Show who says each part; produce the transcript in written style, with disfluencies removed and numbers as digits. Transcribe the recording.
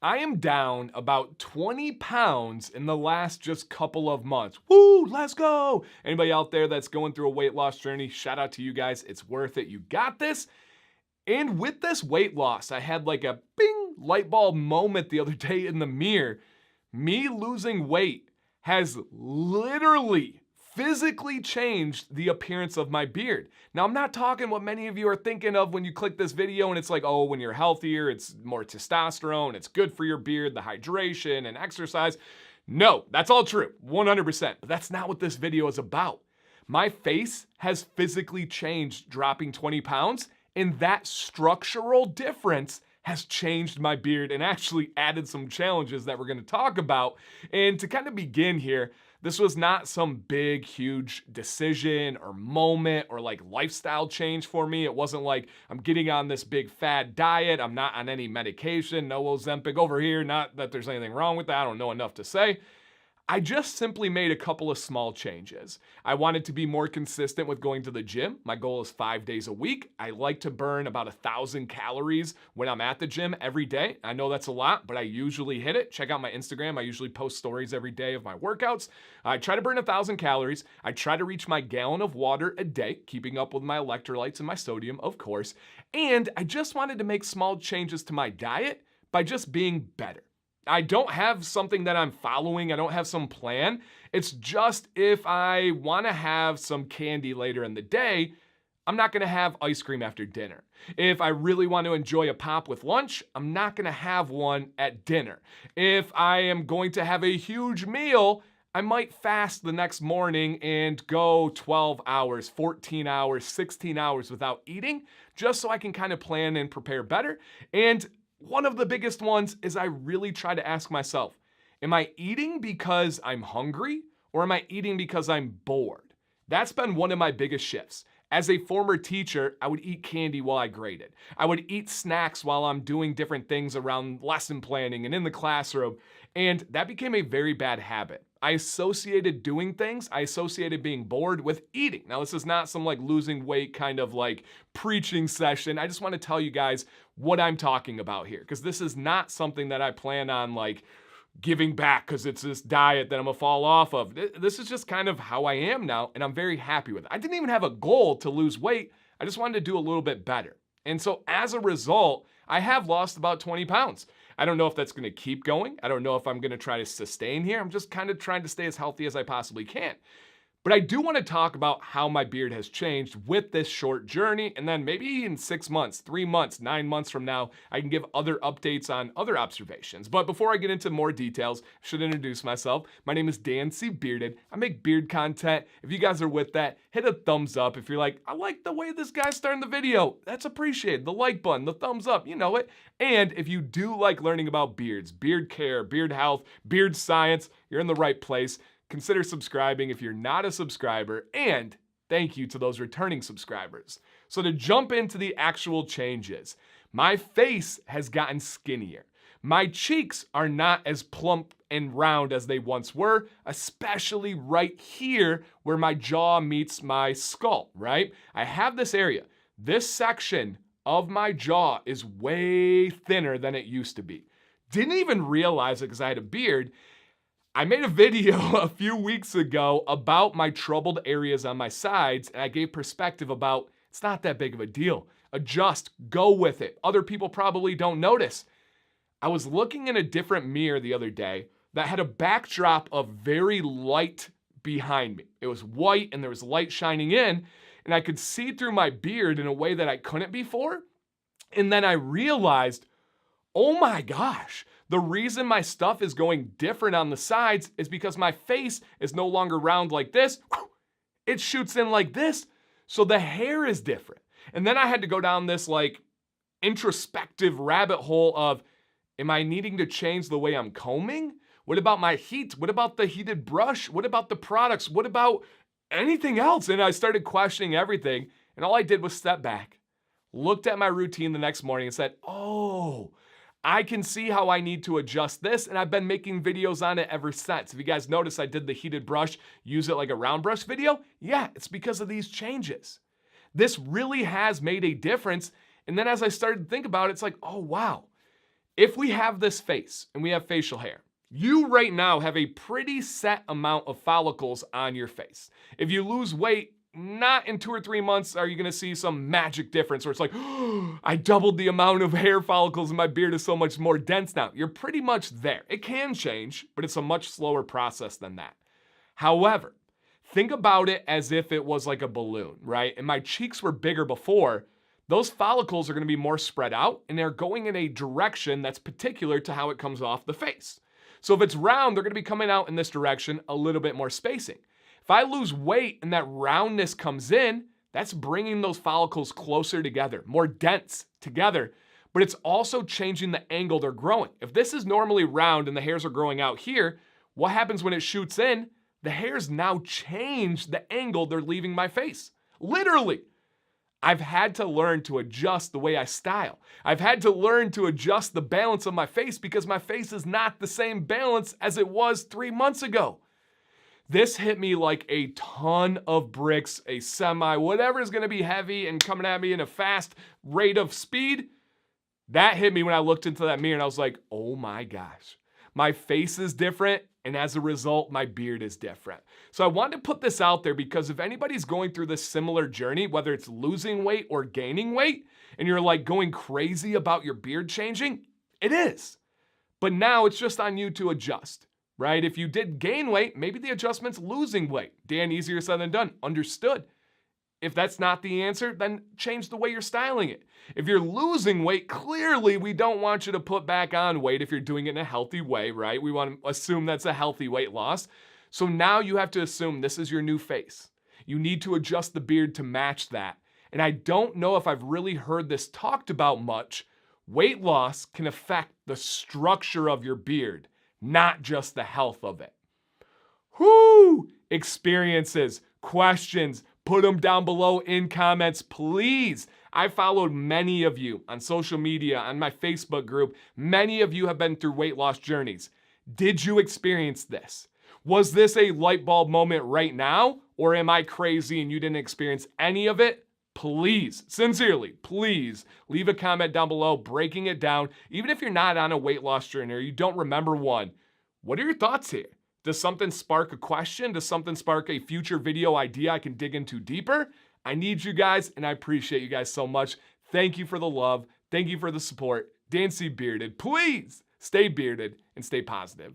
Speaker 1: I am down about 20 pounds in the last just couple of months. Woo, let's go. Anybody out there that's going through a weight loss journey, shout out to you guys. It's worth it. You got this. And with this weight loss, I had like a bing light bulb moment the other day in the mirror. Me losing weight has literally physically changed the appearance of my beard. Now, I'm not talking what many of you are thinking of when you click this video and it's like, oh, when you're healthier, it's more testosterone, it's good for your beard, the hydration and exercise. No, that's all true, 100%. But that's not what this video is about. My face has physically changed dropping 20 pounds, and that structural difference has changed my beard and actually added some challenges that we're gonna talk about. And to kind of begin here, this was not some big, huge decision or moment or like lifestyle change for me. It wasn't like I'm getting on this big fad diet. I'm not on any medication, no Ozempic over here. Not that there's anything wrong with that. I don't know enough to say. I just simply made a couple of small changes. I wanted to be more consistent with going to the gym. My goal is 5 days a week. I like to burn about 1,000 calories when I'm at the gym every day. I know that's a lot, but I usually hit it. Check out my Instagram. I usually post stories every day of my workouts. I try to burn 1,000 calories. I try to reach my gallon of water a day, keeping up with my electrolytes and my sodium, of course. And I just wanted to make small changes to my diet by just being better. I don't have something that I'm following. I don't have some plan. It's just if I want to have some candy later in the day, I'm not going to have ice cream after dinner. If I really want to enjoy a pop with lunch, I'm not going to have one at dinner. If I am going to have a huge meal, I might fast the next morning and go 12 hours, 14 hours, 16 hours without eating, just so I can kind of plan and prepare better. And one of the biggest ones is I really try to ask myself, am I eating because I'm hungry or am I eating because I'm bored? That's been one of my biggest shifts. As a former teacher, I would eat candy while I graded. I would eat snacks while I'm doing different things around lesson planning and in the classroom, and that became a very bad habit. I associated doing things, I associated being bored with eating. Now, this is not some like losing weight kind of like preaching session. I just want to tell you guys what I'm talking about here, because this is not something that I plan on like giving back because it's this diet that I'm gonna fall off of. This is just kind of how I am now, and I'm very happy with it. I didn't even have a goal to lose weight. I just wanted to do a little bit better. And so as a result, I have lost about 20 pounds. I don't know if that's gonna keep going. I don't know if I'm gonna try to sustain here. I'm just kind of trying to stay as healthy as I possibly can. But I do want to talk about how my beard has changed with this short journey, and then maybe in 6 months, 3 months, 9 months from now, I can give other updates on other observations. But before I get into more details, I should introduce myself. My name is Dan C. Bearded. I make beard content. If you guys are with that, hit a thumbs up. If you're like, I like the way this guy's starting the video, that's appreciated. The like button, the thumbs up, you know it. And if you do like learning about beards, beard care, beard health, beard science, you're in the right place. Consider subscribing if you're not a subscriber, and thank you to those returning subscribers. So to jump into the actual changes, my face has gotten skinnier. My cheeks are not as plump and round as they once were, especially right here where my jaw meets my skull, right? I have this area. This section of my jaw is way thinner than it used to be. Didn't even realize it because I had a beard. I made a video a few weeks ago about my troubled areas on my sides, and I gave perspective about it's not that big of a deal. Adjust, go with it. Other people probably don't notice. I was looking in a different mirror the other day that had a backdrop of very light behind me. It was white and there was light shining in, and I could see through my beard in a way that I couldn't before. And then I realized, oh my gosh, the reason my stuff is going different on the sides is because my face is no longer round like this. It shoots in like this. So the hair is different. And then I had to go down this like introspective rabbit hole of, am I needing to change the way I'm combing? What about my heat? What about the heated brush? What about the products? What about anything else? And I started questioning everything. And all I did was step back, looked at my routine the next morning and said, oh, I can see how I need to adjust this, and I've been making videos on it ever since. If you guys notice, I did the heated brush, use it like a round brush video. Yeah, it's because of these changes. This really has made a difference. And then as I started to think about it, it's like, oh wow, If we have this face and we have facial hair, you right now have a pretty set amount of follicles on your face. If you lose weight, not in 2 or 3 months are you going to see some magic difference where it's like, oh, I doubled the amount of hair follicles and my beard is so much more dense now. You're pretty much there. It can change, but it's a much slower process than that. However, think about it as if it was like a balloon, right? And my cheeks were bigger before. Those follicles are going to be more spread out and they're going in a direction that's particular to how it comes off the face. So if it's round, they're going to be coming out in this direction, a little bit more spacing. If I lose weight and that roundness comes in, that's bringing those follicles closer together, more dense together, but it's also changing the angle they're growing. If this is normally round and the hairs are growing out here, what happens when it shoots in? The hairs now change the angle they're leaving my face. Literally. I've had to learn to adjust the way I style. I've had to learn to adjust the balance of my face because my face is not the same balance as it was 3 months ago. This hit me like a ton of bricks, a semi, whatever is going to be heavy and coming at me in a fast rate of speed. That hit me when I looked into that mirror and I was like, oh my gosh, my face is different. And as a result, my beard is different. So I wanted to put this out there because if anybody's going through this similar journey, whether it's losing weight or gaining weight, and you're like going crazy about your beard changing, it is. But now it's just on you to adjust. Right? If you did gain weight, maybe the adjustment's losing weight. Dan, easier said than done. Understood. If that's not the answer, then change the way you're styling it. If you're losing weight, clearly we don't want you to put back on weight if you're doing it in a healthy way, right? We want to assume that's a healthy weight loss. So now you have to assume this is your new face. You need to adjust the beard to match that. And I don't know if I've really heard this talked about much. Weight loss can affect the structure of your beard, not just the health of it. Whoo! Experiences, questions, put them down below in comments, please. I followed many of you on social media, on my Facebook group. Many of you have been through weight loss journeys. Did you experience this? Was this a light bulb moment right now? Or am I crazy and you didn't experience any of it? Please, sincerely, please leave a comment down below breaking it down. Even if you're not on a weight loss journey or you don't remember one, what are your thoughts here? Does something spark a question? Does something spark a future video idea I can dig into deeper? I need you guys and I appreciate you guys so much. Thank you for the love. Thank you for the support. Dan C. Bearded, please stay bearded and stay positive.